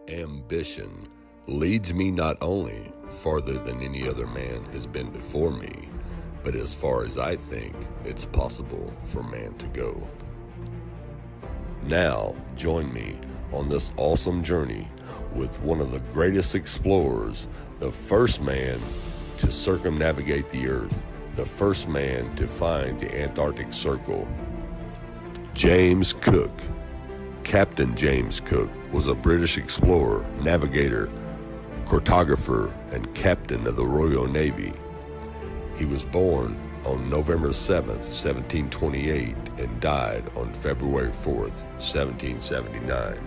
Ambition leads me not only farther than any other man has been before me, but as far as I think it's possible for man to go. Now, join me on this awesome journey with one of the greatest explorers, the first man to circumnavigate the Earth, the first man to find the Antarctic Circle, James Cook. Captain James Cook was a British explorer, navigator, cartographer, and captain of the Royal Navy. He was born on November 7th, 1728, and died on February 4th, 1779.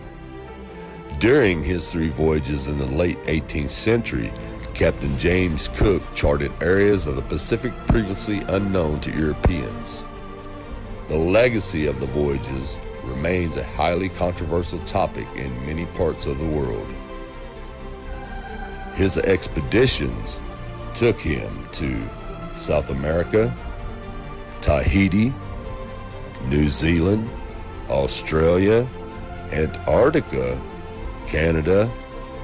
During his 3 voyages in the late 18th century, Captain James Cook charted areas of the Pacific previously unknown to Europeans. The legacy of the voyages remains a highly controversial topic in many parts of the world. His expeditions took him to South America, Tahiti, New Zealand, Australia, Antarctica, Canada,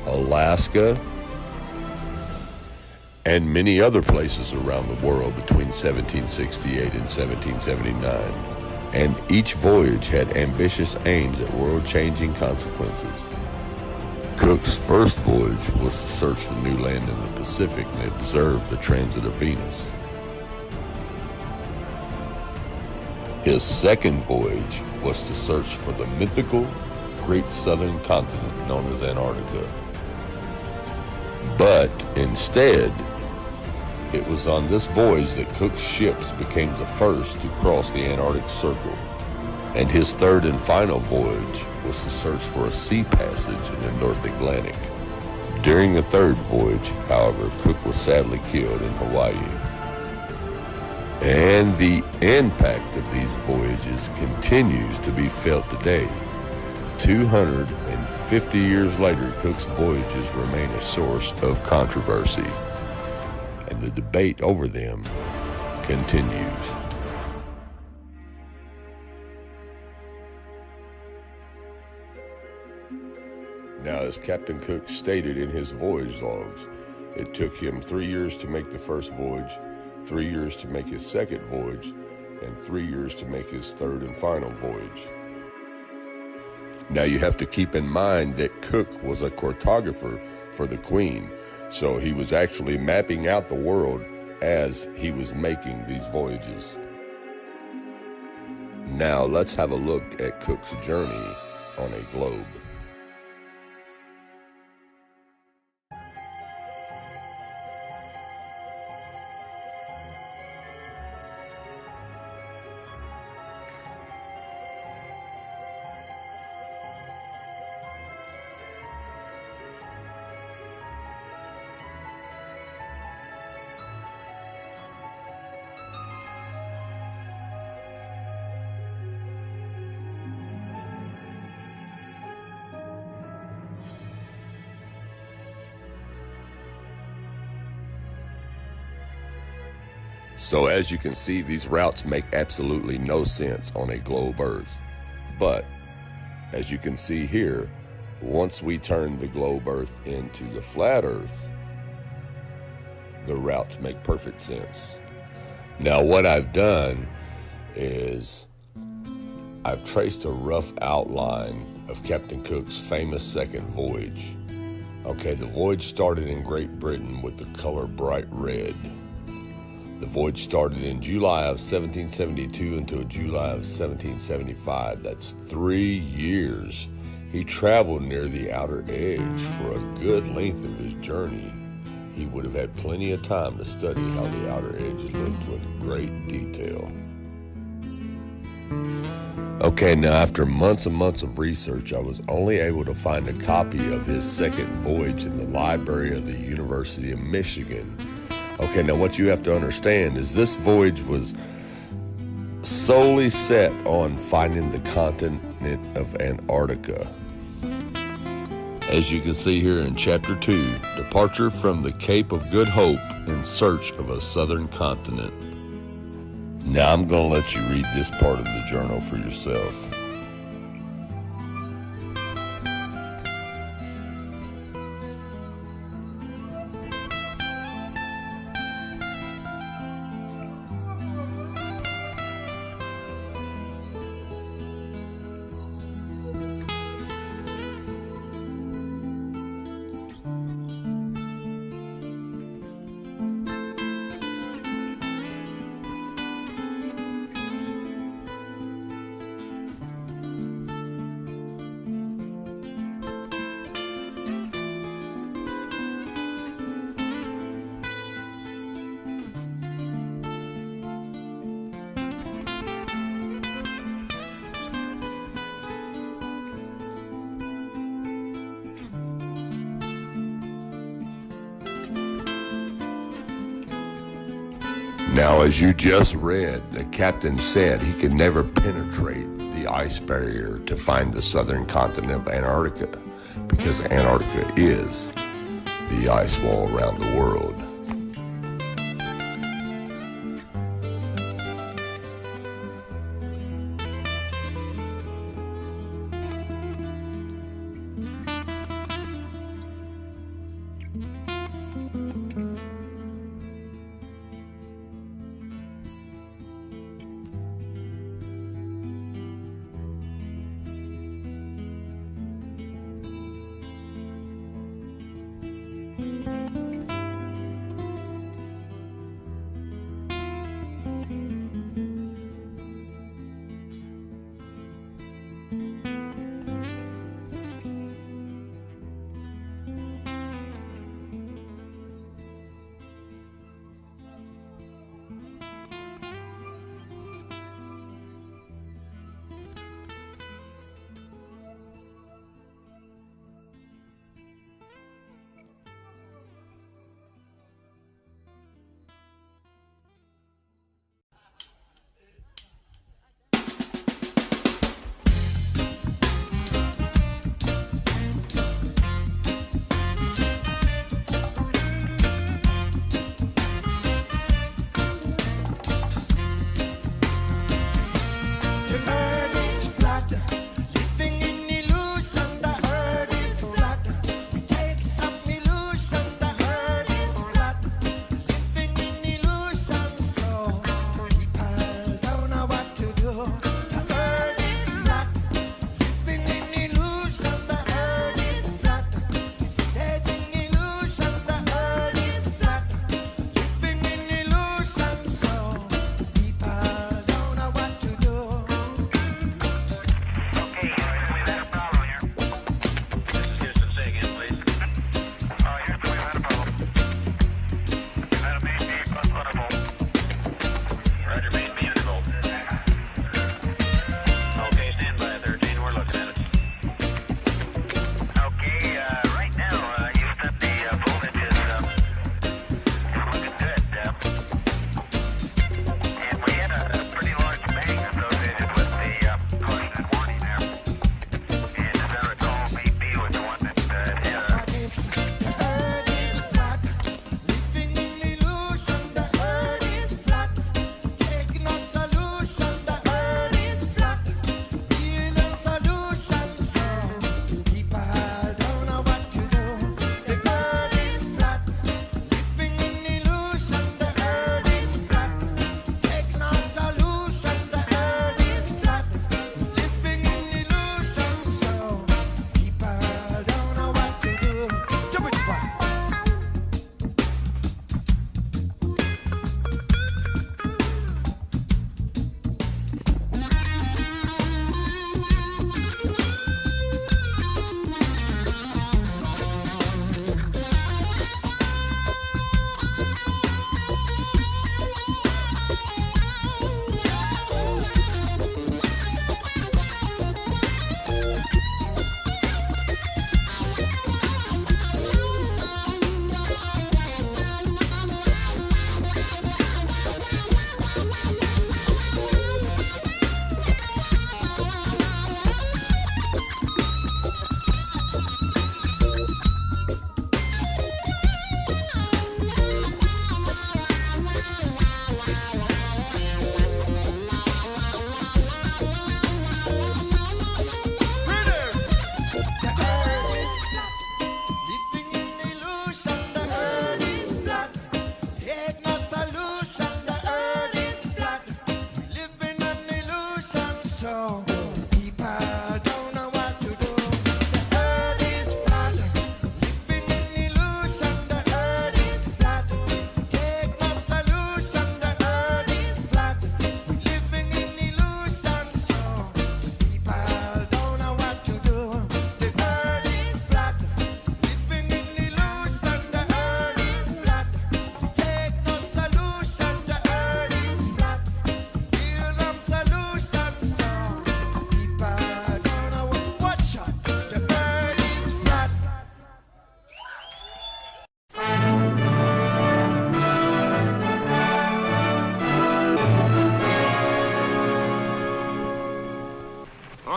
Alaska, and many other places around the world between 1768 and 1779. And each voyage had ambitious aims at world-changing consequences. Cook's first voyage was to search for new land in the Pacific and observe the transit of Venus. His second voyage was to search for the mythical Great Southern Continent known as Antarctica. But instead, it was on this voyage that Cook's ships became the first to cross the Antarctic Circle, and his third and final voyage was to search for a sea passage in the North Atlantic. During the third voyage, however, Cook was sadly killed in Hawaii. And the impact of these voyages continues to be felt today. 250 years later, Cook's voyages remain a source of controversy, and the debate over them continues. Now, as Captain Cook stated in his voyage logs, it took him 3 years to make the first voyage, 3 years to make his second voyage, and 3 years to make his third and final voyage. Now, you have to keep in mind that Cook was a cartographer for the Queen, so he was actually mapping out the world as he was making these voyages. Now, let's have a look at Cook's journey on a globe. So as you can see, these routes make absolutely no sense on a globe Earth. But as you can see here, once we turn the globe Earth into the flat Earth, the routes make perfect sense. Now, what I've done is I've traced a rough outline of Captain Cook's famous second voyage. Okay, the voyage started in Great Britain with the color bright red. The voyage started in July of 1772 until July of 1775. That's 3 years. He traveled near the outer edge for a good length of his journey. He would have had plenty of time to study how the outer edge looked with great detail. Okay, now after months and months of research, I was only able to find a copy of his second voyage in the library of the University of Michigan. Okay, now what you have to understand is this voyage was solely set on finding the continent of Antarctica. As you can see here in Chapter 2, Departure from the Cape of Good Hope in Search of a Southern Continent. Now I'm going to let you read this part of the journal for yourself. Now, as you just read, the captain said he could never penetrate the ice barrier to find the southern continent of Antarctica, because Antarctica is the ice wall around the world.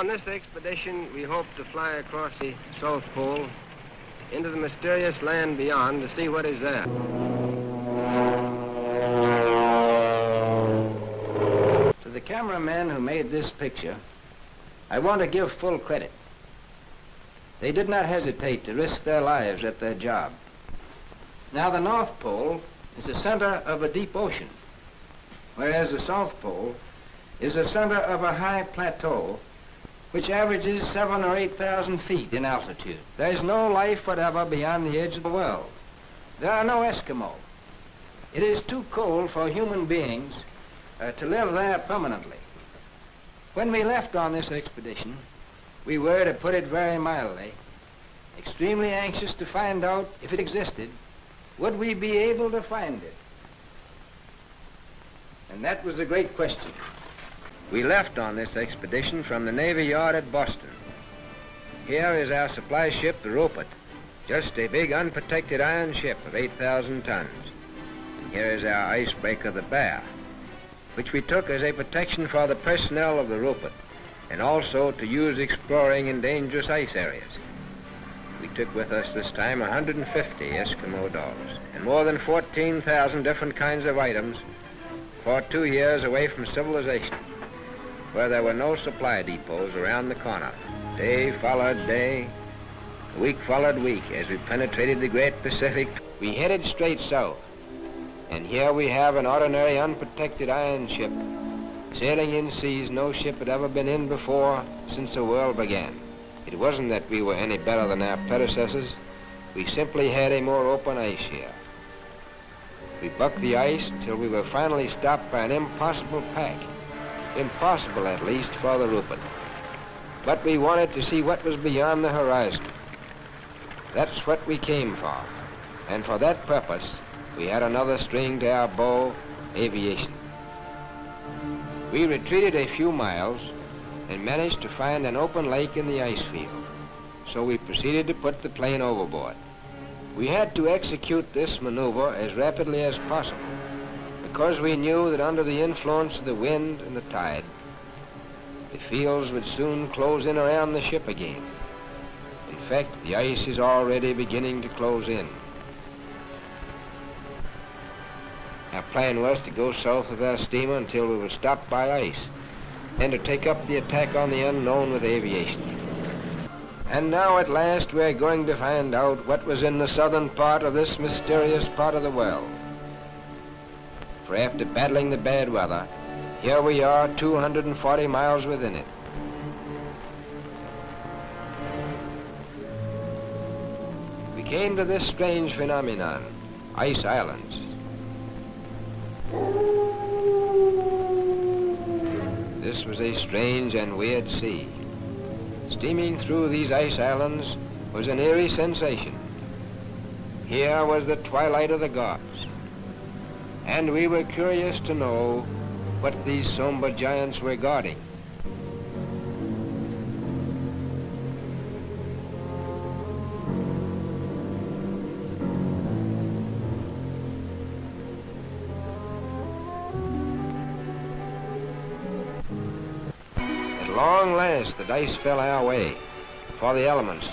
this expedition, we hope to fly across the South Pole into the mysterious land beyond to see what is there. To the cameramen who made this picture, I want to give full credit. They did not hesitate to risk their lives at their job. Now, the North Pole is the center of a deep ocean, whereas the South Pole is the center of a high plateau which averages 7,000 or 8,000 feet in altitude. There is no life whatever beyond the edge of the world. There are no Eskimo. It is too cold for human beings to live there permanently. When we left on this expedition, we were, to put it very mildly, extremely anxious to find out if it existed. Would we be able to find it? And that was the great question. We left on this expedition from the Navy Yard at Boston. Here is our supply ship, the Rupert, just a big unprotected iron ship of 8,000 tons. And here is our icebreaker, the Bear, which we took as a protection for the personnel of the Rupert and also to use exploring in dangerous ice areas. We took with us this time 150 Eskimo dogs and more than 14,000 different kinds of items for 2 years away from civilization, where there were no supply depots around the corner. Day followed day, week followed week, as we penetrated the great Pacific. We headed straight south, and here we have an ordinary unprotected iron ship, sailing in seas no ship had ever been in before since the world began. It wasn't that we were any better than our predecessors. We simply had a more open ice here. We bucked the ice till we were finally stopped by an impossible pack. Impossible, at least, for the Rupert. But we wanted to see what was beyond the horizon. That's what we came for. And for that purpose, we had another string to our bow, aviation. We retreated a few miles and managed to find an open lake in the ice field. So we proceeded to put the plane overboard. We had to execute this maneuver as rapidly as possible, because we knew that under the influence of the wind and the tide, the fields would soon close in around the ship again. In fact, the ice is already beginning to close in. Our plan was to go south with our steamer until we were stopped by ice, and to take up the attack on the unknown with aviation. And now at last we're going to find out what was in the southern part of this mysterious part of the world. For after battling the bad weather, here we are 240 miles within it. We came to this strange phenomenon, ice islands. This was a strange and weird sea. Steaming through these ice islands was an eerie sensation. Here was the twilight of the gods, and we were curious to know what these somber giants were guarding. At long last, the dice fell our way, for the elements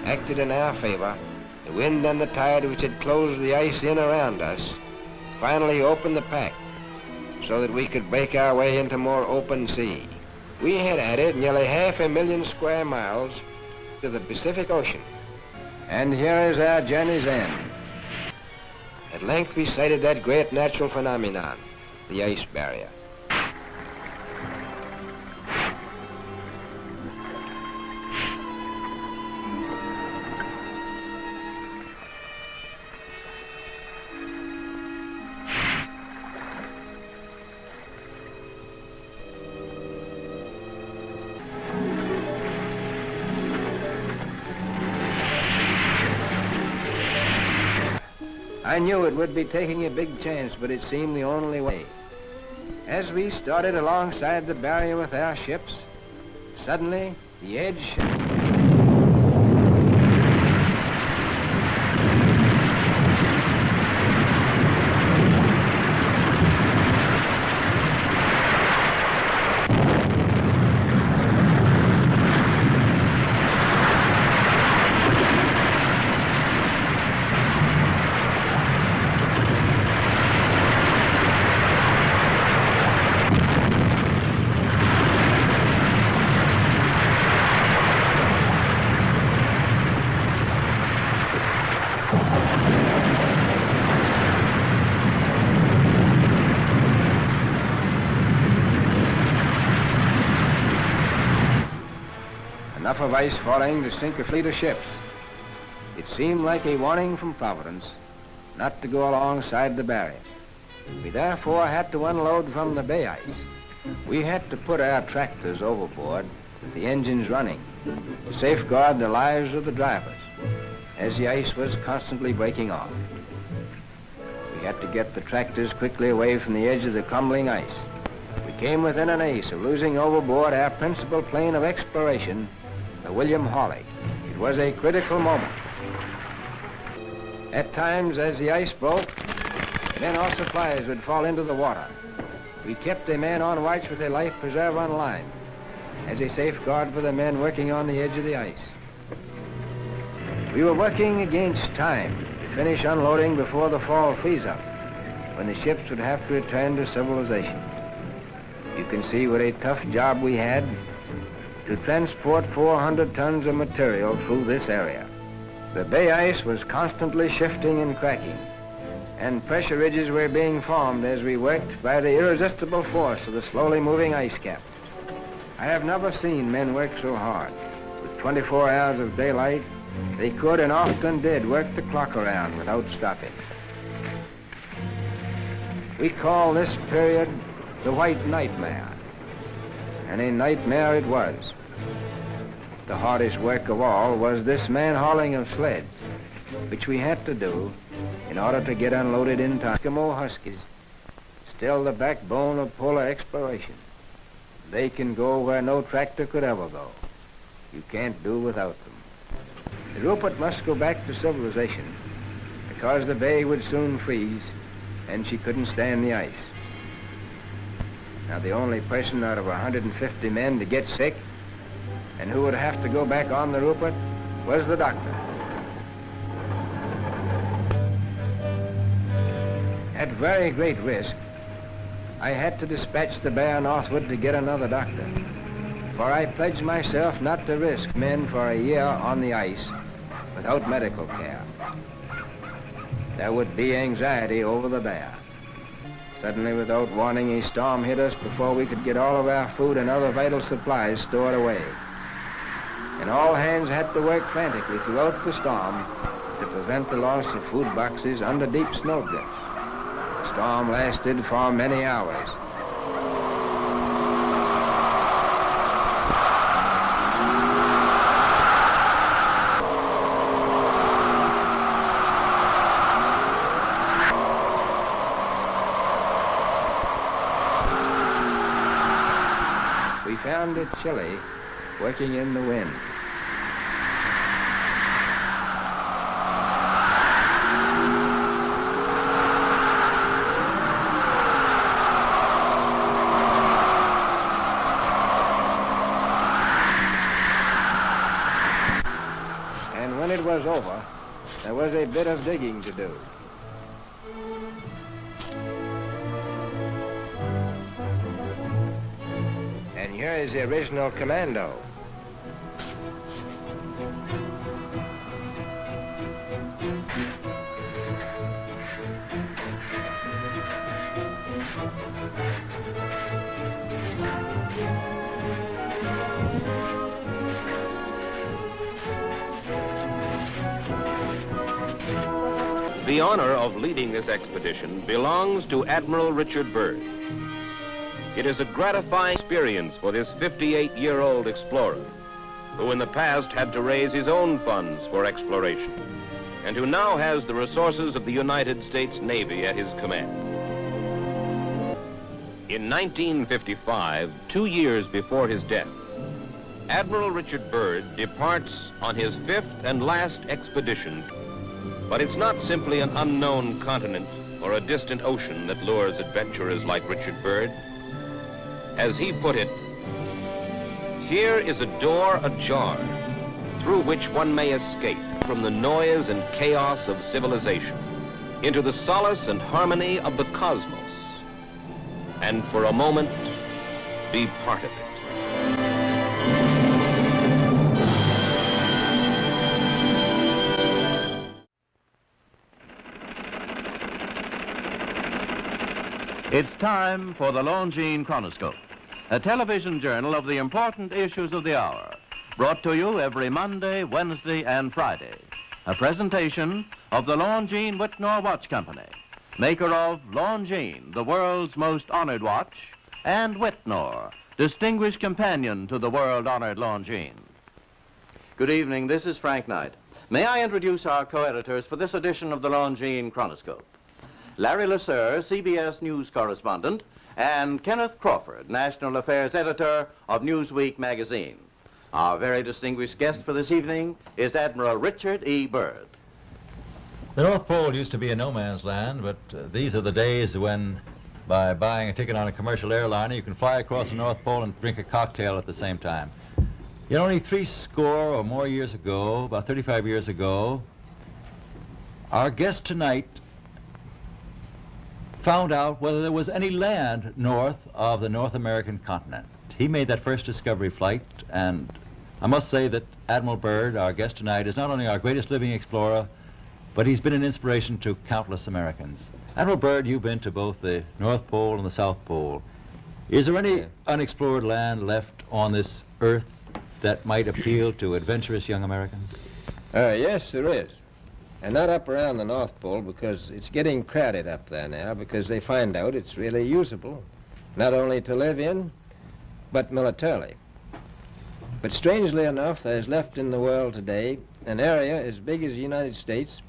acted in our favor. The wind and the tide, which had closed the ice in around us, finally opened the pack so that we could break our way into more open sea. We had added nearly 500,000 square miles to the Pacific Ocean, and here is our journey's end. At length we sighted that great natural phenomenon, the ice barrier. I knew it would be taking a big chance, but it seemed the only way. As we started alongside the barrier with our ships, suddenly the edge enough of ice falling to sink a fleet of ships. It seemed like a warning from Providence not to go alongside the barrier. We therefore had to unload from the bay ice. We had to put our tractors overboard with the engines running to safeguard the lives of the drivers as the ice was constantly breaking off. We had to get the tractors quickly away from the edge of the crumbling ice. We came within an ace of losing overboard our principal plane of exploration, the William Hawley. It was a critical moment. At times, as the ice broke, then our supplies would fall into the water. We kept a man on watch with a life preserver on line as a safeguard for the men working on the edge of the ice. We were working against time to finish unloading before the fall freeze-up, when the ships would have to return to civilization. You can see what a tough job we had to transport 400 tons of material through this area. The bay ice was constantly shifting and cracking, and pressure ridges were being formed as we worked by the irresistible force of the slowly moving ice cap. I have never seen men work so hard. With 24 hours of daylight, they could and often did work the clock around without stopping. We call this period the White Nightmare, and a nightmare it was. The hardest work of all was this man-hauling of sleds, which we had to do in order to get unloaded in time. Eskimo Huskies, still the backbone of polar exploration. They can go where no tractor could ever go. You can't do without them. The Rupert must go back to civilization because the bay would soon freeze and she couldn't stand the ice. Now, the only person out of 150 men to get sick and who would have to go back on the Rupert was the doctor. At very great risk, I had to dispatch the bear northward to get another doctor, for I pledged myself not to risk men for a year on the ice without medical care. There would be anxiety over the bear. Suddenly, without warning, a storm hit us before we could get all of our food and other vital supplies stored away. And all hands had to work frantically throughout the storm to prevent the loss of food boxes under deep snowdrifts. The storm lasted for many hours. We found it chilly working in the wind. And when it was over, there was a bit of digging to do. And here is the original commando. The honor of leading this expedition belongs to Admiral Richard Byrd. It is a gratifying experience for this 58-year-old explorer, who in the past had to raise his own funds for exploration, and who now has the resources of the United States Navy at his command. In 1955, 2 years before his death, Admiral Richard Byrd departs on his 5th and last expedition. But it's not simply an unknown continent or a distant ocean that lures adventurers like Richard Byrd. As he put it, here is a door ajar through which one may escape from the noise and chaos of civilization into the solace and harmony of the cosmos, and for a moment be part of it. It's time for the Longines Chronoscope, a television journal of the important issues of the hour, brought to you every Monday, Wednesday, and Friday. A presentation of the Longines Whitnor Watch Company, maker of Longines, the world's most honored watch, and Whitnor, distinguished companion to the world-honored Longines. Good evening, this is Frank Knight. May I introduce our co-editors for this edition of the Longines Chronoscope? Larry Lasser, CBS News correspondent, and Kenneth Crawford, National Affairs Editor of Newsweek magazine. Our very distinguished guest for this evening is Admiral Richard E. Byrd. The North Pole used to be a no-man's land, but these are the days when, by buying a ticket on a commercial airliner, you can fly across the North Pole and drink a cocktail at the same time. Yet only 60 or more years ago, about 35 years ago, our guest tonight found out whether there was any land north of the North American continent. He made that first discovery flight, and I must say that Admiral Byrd, our guest tonight, is not only our greatest living explorer, but he's been an inspiration to countless Americans. Admiral Byrd, you've been to both the North Pole and the South Pole. Is there any unexplored land left on this earth that might appeal to adventurous young Americans? Yes, there is. And not up around the North Pole, because it's getting crowded up there now, because they find out it's really usable, not only to live in, but militarily. But strangely enough, there's left in the world today an area as big as the United States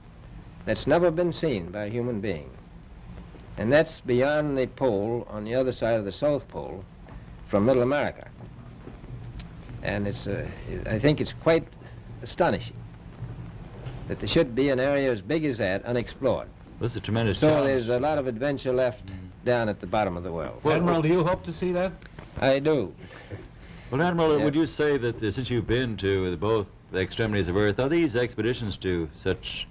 that's never been seen by a human being. And that's beyond the pole on the other side of the South Pole from Middle America. And I think it's quite astonishing that there should be an area as big as that unexplored. This is a tremendous So challenge. there's a lot of adventure left down at the bottom of the world. Admiral, do you hope to see that? I do. Well, Admiral, Yeah. would you say that since you've been to both the extremities of Earth, are these expeditions to such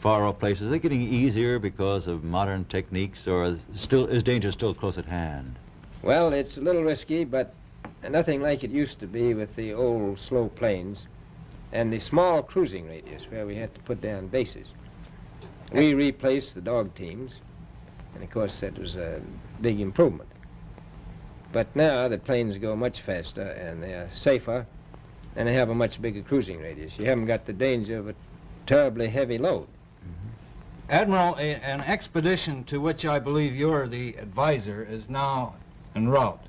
far-off places, are they getting easier because of modern techniques, or is danger still close at hand? Well, it's a little risky, but nothing like it used to be with the old slow planes and the small cruising radius where we had to put down bases. We replaced the dog teams, and of course that was a big improvement. But now the planes go much faster and they're safer, and they have a much bigger cruising radius. You haven't got the danger of a terribly heavy load. Admiral, an expedition to which I believe you're the advisor is now en route.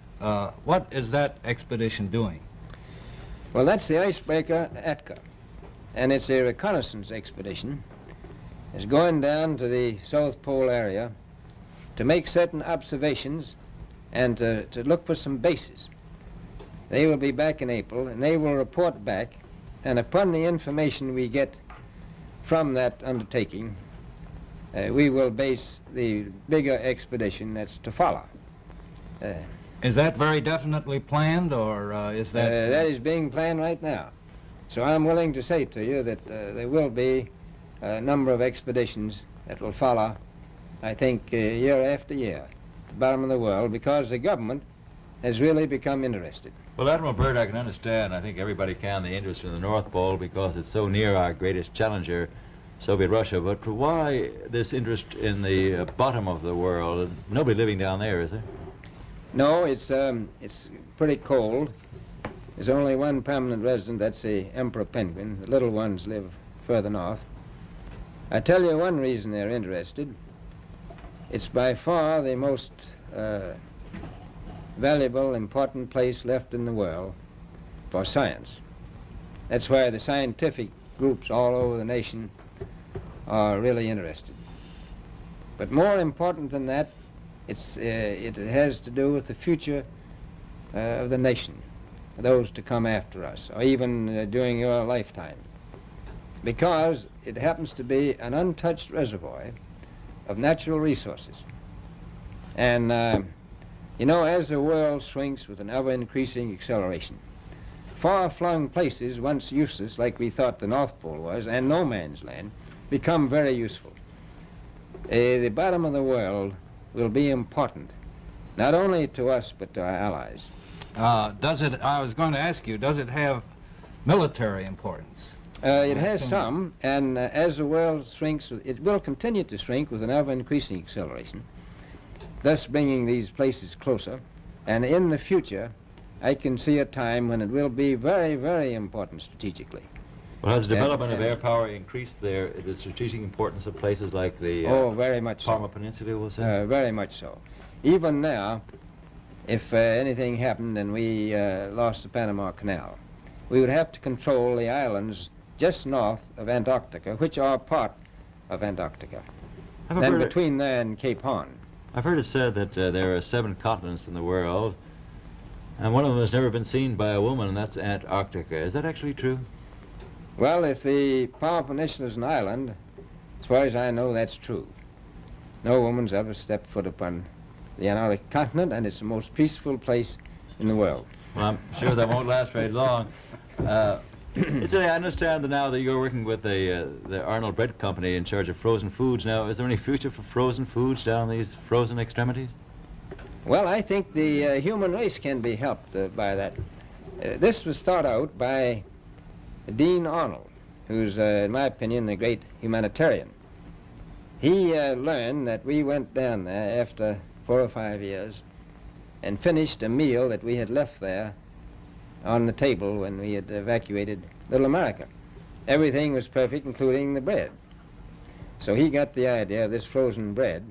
What is that expedition doing? Well, that's the icebreaker Atka, and it's a reconnaissance expedition. It's going down to the South Pole area to make certain observations and to look for some bases. They will be back in April, and they will report back, and upon the information we get from that undertaking, we will base the bigger expedition that's to follow. Is that very definitely planned, or is that... That is being planned right now. So I'm willing to say to you that there will be a number of expeditions that will follow, I think, year after year, at the bottom of the world, because the government has really become interested. Well, Admiral Byrd, I can understand, I think everybody can, the interest in the North Pole because it's so near our greatest challenger, Soviet Russia, but why this interest in the bottom of the world? Nobody living down there, is there? No, it's pretty cold. There's only one permanent resident, that's the emperor penguin. The little ones live further north. I tell you one reason they're interested. It's by far the most valuable, important place left in the world for science. That's why the scientific groups all over the nation are really interested. But more important than that, it has to do with the future of the nation, those to come after us, or even during your lifetime. Because it happens to be an untouched reservoir of natural resources. And, you know, as the world shrinks with an ever-increasing acceleration, far-flung places, once useless, like we thought the North Pole was, and no man's land, become very useful. The bottom of the world will be important, not only to us, but to our allies. I was going to ask you, does it have military importance? It has some, and as the world shrinks, it will continue to shrink with an ever-increasing acceleration, thus bringing these places closer. And in the future, I can see a time when it will be very, very important strategically. Well, has the development of air power increased the strategic importance of places like the very much Parma so. Peninsula, we'll say? Very much so. Even now, if anything happened and we lost the Panama Canal, we would have to control the islands just north of Antarctica, which are part of Antarctica, and between there and Cape Horn. I've heard it said that there are 7 continents in the world, and one of them has never been seen by a woman, and that's Antarctica. Is that actually true? Well, if the Palm Peninsula is an island, as far as I know, that's true. No woman's ever stepped foot upon the Antarctic continent, and it's the most peaceful place in the world. Well, I'm sure that won't last very long. I understand that now that you're working with the Arnold Bread Company in charge of frozen foods. Now, is there any future for frozen foods down these frozen extremities? Well, I think the human race can be helped by that. This was thought out by Dean Arnold, who's, in my opinion, a great humanitarian. He learned that we went down there after 4 or 5 years and finished a meal that we had left there on the table when we had evacuated Little America. Everything was perfect, including the bread. So he got the idea of this frozen bread,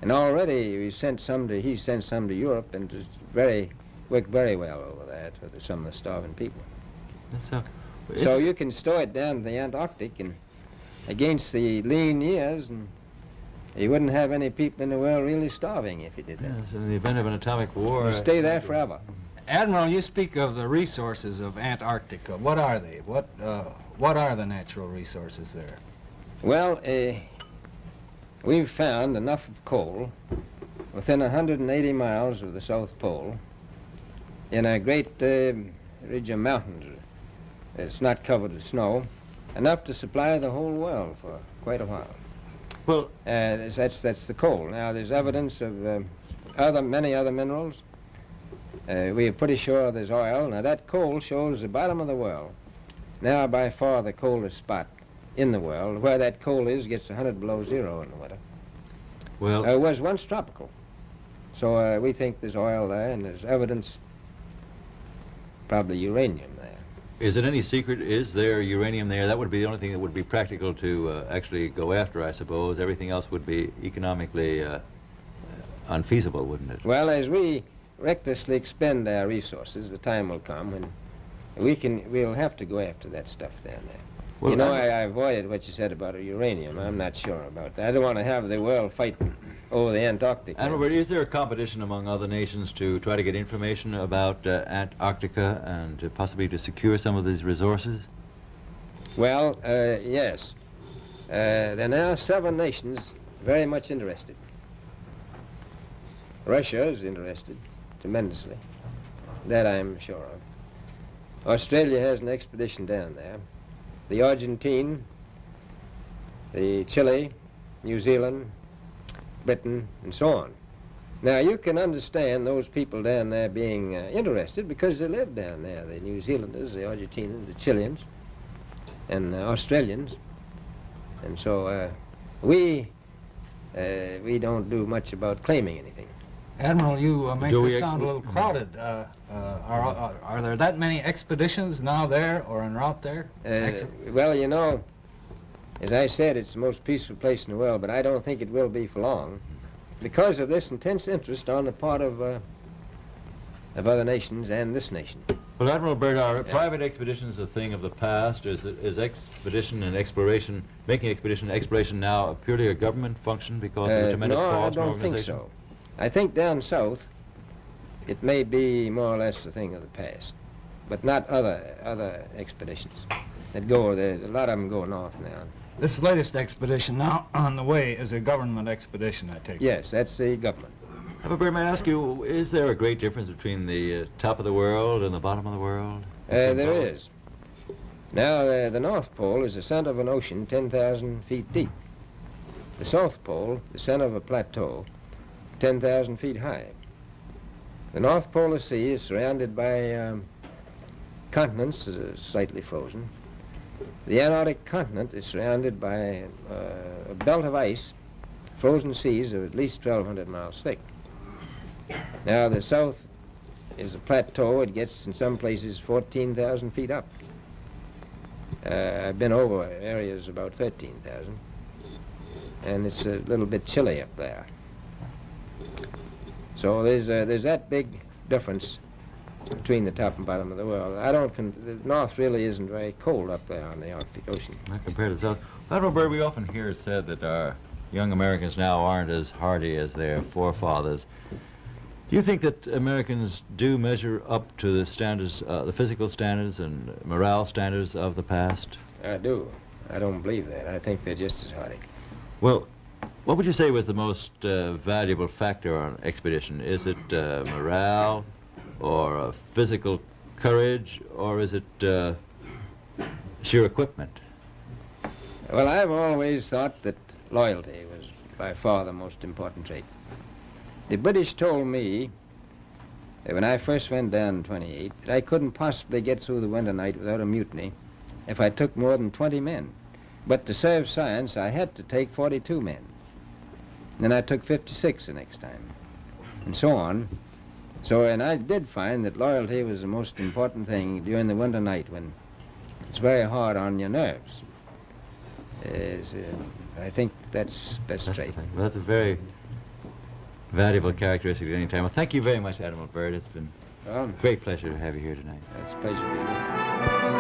and already he sent some to Europe, and it worked very well over there for some of the starving people. So you can store it down in the Antarctic, and against the lean years, and you wouldn't have any people in the world really starving if you did that. Yes, in the event of an atomic war. You'd stay there forever. Admiral, you speak of the resources of Antarctica. What are they? What are the natural resources there? Well, we've found enough of coal within 180 miles of the South Pole in a great ridge of mountains. It's not covered with snow, enough to supply the whole world for quite a while. Well, that's the coal. Now, there's evidence of many other minerals. We are pretty sure there's oil. Now, that coal shows the bottom of the world. Now, by far the coldest spot in the world. Where that coal is gets 100 below zero in the winter. Well, it was once tropical. So we think there's oil there, and there's evidence, probably uranium there. Is it any secret? Is there uranium there? That would be the only thing that would be practical to actually go after, I suppose. Everything else would be economically unfeasible, wouldn't it? Well, as we recklessly expend our resources, the time will come when we'll have to go after that stuff down there. Well, you know, I avoided what you said about uranium. I'm not sure about that. I don't want to have the world fighting over the Antarctic. Admiral, is there a competition among other nations to try to get information about Antarctica and possibly to secure some of these resources? Well, yes. There are now 7 nations very much interested. Russia is interested tremendously. That I'm sure of. Australia has an expedition down there. The Argentine, the Chile, New Zealand, Britain, and so on. Now, you can understand those people down there being interested because they live down there, the New Zealanders, the Argentinians, the Chileans, and Australians. And so we don't do much about claiming anything. Admiral, you make this sound a little crowded. Are there that many expeditions now there or en route there? Well, you know, as I said, it's the most peaceful place in the world, but I don't think it will be for long because of this intense interest on the part of other nations and this nation. Well, Admiral Byrd, are private expeditions a thing of the past? Is expedition and exploration, making expedition and exploration now purely a government function because of the tremendous cost and organization? No, I don't think so. I think down south it may be more or less a thing of the past, but not other expeditions that go. There's a lot of them go north now. This latest expedition now on the way is a government expedition, I take it. Yes, that's the government. Admiral, may I ask you, is there a great difference between the top of the world and the bottom of the world? There is. Now, the North Pole is the center of an ocean 10,000 feet deep. The South Pole, the center of a plateau, 10,000 feet high. The North Polar Sea is surrounded by continents slightly frozen. The Antarctic continent is surrounded by a belt of ice, frozen seas of at least 1,200 miles thick. Now, the South is a plateau. It gets in some places 14,000 feet up. I've been over areas about 13,000, and it's a little bit chilly up there. So there's that big difference between the top and bottom of the world. The North really isn't very cold up there on the Arctic Ocean. Not compared to the South. Admiral Byrd, we often hear it said that our young Americans now aren't as hardy as their forefathers. Do you think that Americans do measure up to the standards, the physical standards and morale standards of the past? I do. I don't believe that. I think they're just as hardy. Well, what would you say was the most valuable factor on an expedition? Is it morale, or physical courage, or is it sheer equipment? Well, I've always thought that loyalty was by far the most important trait. The British told me that when I first went down in 28, that I couldn't possibly get through the winter night without a mutiny if I took more than 20 men. But to serve science, I had to take 42 men. And then I took 56 the next time, and so on. And I did find that loyalty was the most important thing during the winter night when it's very hard on your nerves. I think that's best trait. Well, that's a very valuable characteristic at any time. Well, thank you very much, Admiral Byrd. It's been a great pleasure to have you here tonight. It's a pleasure to be here.